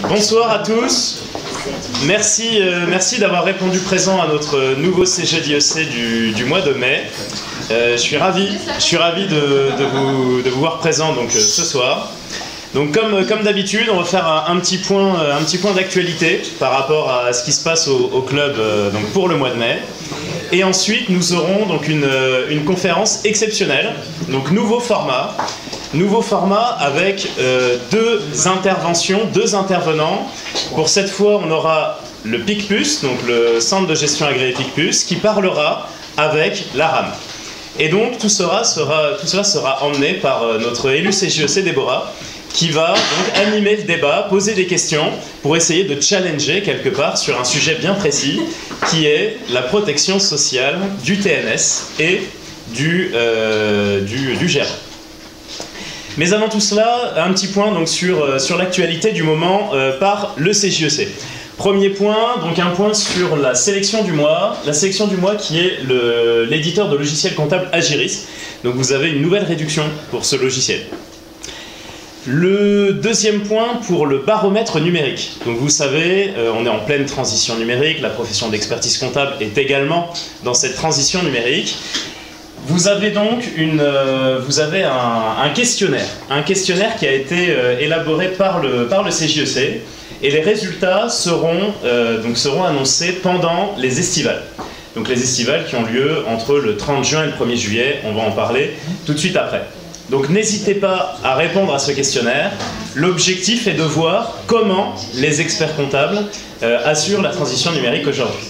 Bonsoir à tous. Merci d'avoir répondu présent à notre nouveau CGDEC du mois de mai. Je suis ravi de vous voir présent donc, ce soir. Donc comme d'habitude, on va faire un petit point d'actualité par rapport à ce qui se passe au club donc pour le mois de mai. Et ensuite, nous aurons donc une conférence exceptionnelle, donc nouveau format avec deux intervenants. Pour cette fois, on aura le PICPUS, donc le Centre de gestion agréé PICPUS, qui parlera avec l'ARAM. Et donc tout cela sera emmené par notre élu CGEC Déborah, qui va donc animer le débat, poser des questions pour essayer de challenger quelque part sur un sujet bien précis qui est la protection sociale du TNS et du GER. Mais avant tout cela, un petit point donc, sur l'actualité du moment par le CGEC. Premier point, donc un point sur la sélection du mois. La sélection du mois qui est l'éditeur de logiciel comptable Agiris. Donc vous avez une nouvelle réduction pour ce logiciel. Le deuxième point pour le baromètre numérique. Donc vous savez, on est en pleine transition numérique, la profession d'expertise comptable est également dans cette transition numérique. Vous avez donc un questionnaire qui a été élaboré par le CGEC et les résultats seront annoncés pendant les estivales. Donc les estivales qui ont lieu entre le 30 juin et le 1er juillet, on va en parler tout de suite après. Donc n'hésitez pas à répondre à ce questionnaire. L'objectif est de voir comment les experts comptables assurent la transition numérique aujourd'hui.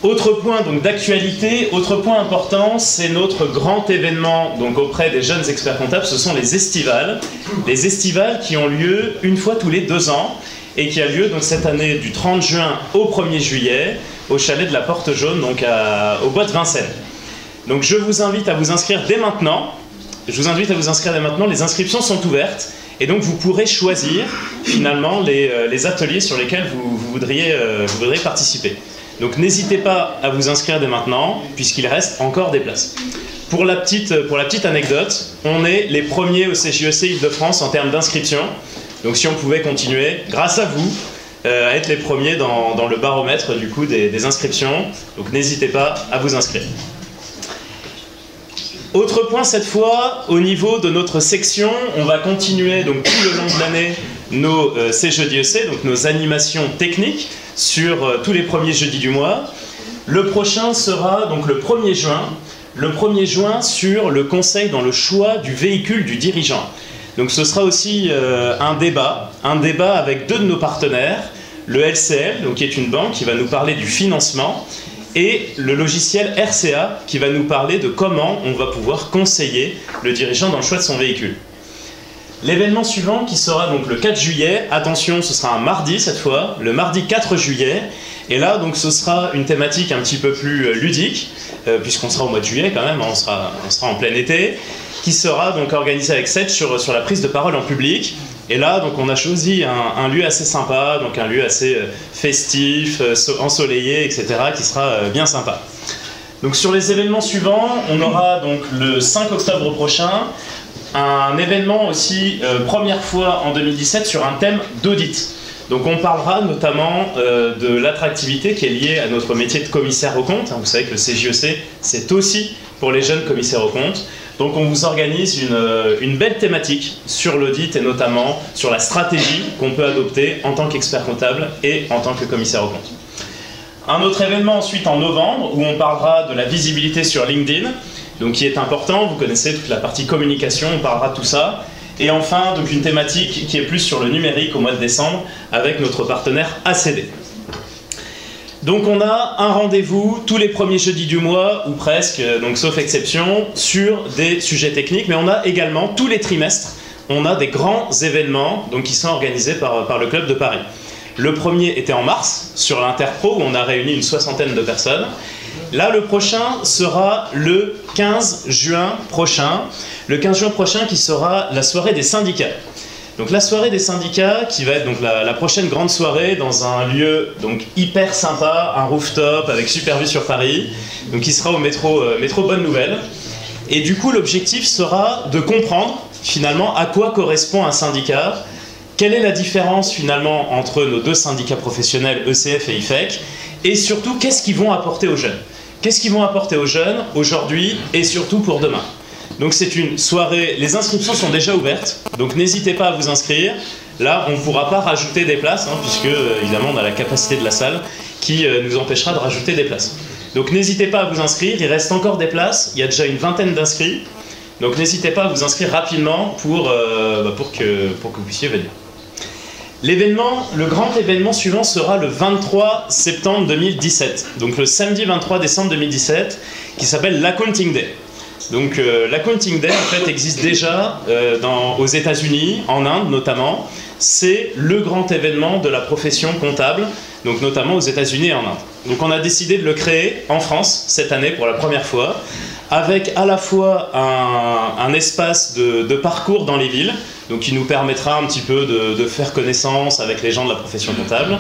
Autre point donc d'actualité, autre point important, c'est notre grand événement donc auprès des jeunes experts comptables, ce sont les estivales. Les estivales qui ont lieu une fois tous les 2 ans et qui a lieu donc cette année du 30 juin au 1er juillet au chalet de la Porte Jaune, donc au bois de Vincennes. Donc je vous invite à vous inscrire dès maintenant. Les inscriptions sont ouvertes et donc vous pourrez choisir finalement les ateliers sur lesquels vous voudriez participer. Donc n'hésitez pas à vous inscrire dès maintenant puisqu'il reste encore des places. Pour la petite anecdote, on est les premiers au CGEC Île-de-France en termes d'inscription. Donc si on pouvait continuer, grâce à vous, à être les premiers dans le baromètre du coup des inscriptions. Donc n'hésitez pas à vous inscrire. Autre point cette fois, au niveau de notre section, on va continuer donc tout le long de l'année nos CGEC, donc nos animations techniques sur tous les premiers jeudis du mois. Le prochain sera donc le 1er juin. Le 1er juin sur le conseil dans le choix du véhicule du dirigeant. Donc ce sera aussi un débat avec 2 de nos partenaires, le LCL, donc qui est une banque qui va nous parler du financement, et le logiciel RCA qui va nous parler de comment on va pouvoir conseiller le dirigeant dans le choix de son véhicule. L'événement suivant qui sera donc le 4 juillet, attention ce sera un mardi cette fois, le mardi 4 juillet, et là donc ce sera une thématique un petit peu plus ludique, puisqu'on sera au mois de juillet quand même, on sera en plein été, qui sera donc organisé avec Seth sur la prise de parole en public. Et là, donc, on a choisi un lieu assez sympa, donc un lieu assez festif, ensoleillé, etc., qui sera bien sympa. Donc sur les événements suivants, on aura donc le 5 octobre prochain un événement aussi, première fois en 2017, sur un thème d'audit. Donc on parlera notamment de l'attractivité qui est liée à notre métier de commissaire aux comptes. Vous savez que le CGEC, c'est aussi pour les jeunes commissaires aux comptes. Donc on vous organise une belle thématique sur l'audit et notamment sur la stratégie qu'on peut adopter en tant qu'expert comptable et en tant que commissaire aux comptes. Un autre événement ensuite en novembre où on parlera de la visibilité sur LinkedIn, donc qui est important, vous connaissez toute la partie communication, on parlera de tout ça. Et enfin, donc une thématique qui est plus sur le numérique au mois de décembre avec notre partenaire ACD. Donc on a un rendez-vous tous les premiers jeudis du mois, ou presque, donc sauf exception, sur des sujets techniques, mais on a également tous les trimestres, on a des grands événements donc, qui sont organisés par le Club de Paris. Le premier était en mars, sur l'Interpro, où on a réuni une 60aine de personnes. Là, le prochain sera le 15 juin prochain. Le 15 juin prochain qui sera la soirée des syndicats. Donc la soirée des syndicats qui va être donc la prochaine grande soirée dans un lieu donc hyper sympa, un rooftop avec super vue sur Paris, donc qui sera au métro Bonne Nouvelle. Et du coup l'objectif sera de comprendre finalement à quoi correspond un syndicat, Quelle est la différence finalement entre nos deux syndicats professionnels, ECF et IFEC? Et surtout, qu'est-ce qu'ils vont apporter aux jeunes? Qu'est-ce qu'ils vont apporter aux jeunes aujourd'hui et surtout pour demain? Donc c'est une soirée, les inscriptions sont déjà ouvertes, donc n'hésitez pas à vous inscrire. Là, on ne pourra pas rajouter des places, puisque évidemment on a la capacité de la salle qui nous empêchera de rajouter des places. Donc n'hésitez pas à vous inscrire, il reste encore des places, il y a déjà une vingtaine d'inscrits. Donc n'hésitez pas à vous inscrire rapidement pour que vous puissiez venir. L'événement, le grand événement suivant sera le 23 septembre 2017, donc le samedi 23 décembre 2017, qui s'appelle l'Accounting Day. Donc l'Accounting Day en fait existe déjà aux États-Unis, en Inde notamment. C'est le grand événement de la profession comptable, donc notamment aux États-Unis et en Inde. Donc on a décidé de le créer en France cette année pour la première fois, avec à la fois un espace de parcours dans les villes, donc qui nous permettra un petit peu de faire connaissance avec les gens de la profession comptable,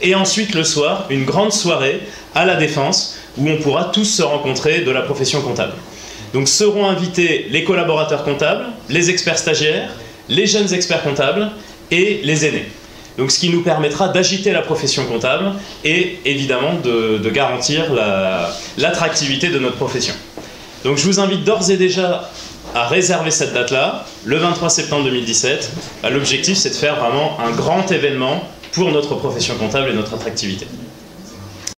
et ensuite le soir, une grande soirée à la Défense, où on pourra tous se rencontrer de la profession comptable. Donc seront invités les collaborateurs comptables, les experts stagiaires, les jeunes experts comptables et les aînés. Donc ce qui nous permettra d'agiter la profession comptable et évidemment de garantir l'attractivité de notre profession. Donc je vous invite d'ores et déjà à réserver cette date-là, le 23 septembre 2017. L'objectif c'est de faire vraiment un grand événement pour notre profession comptable et notre attractivité.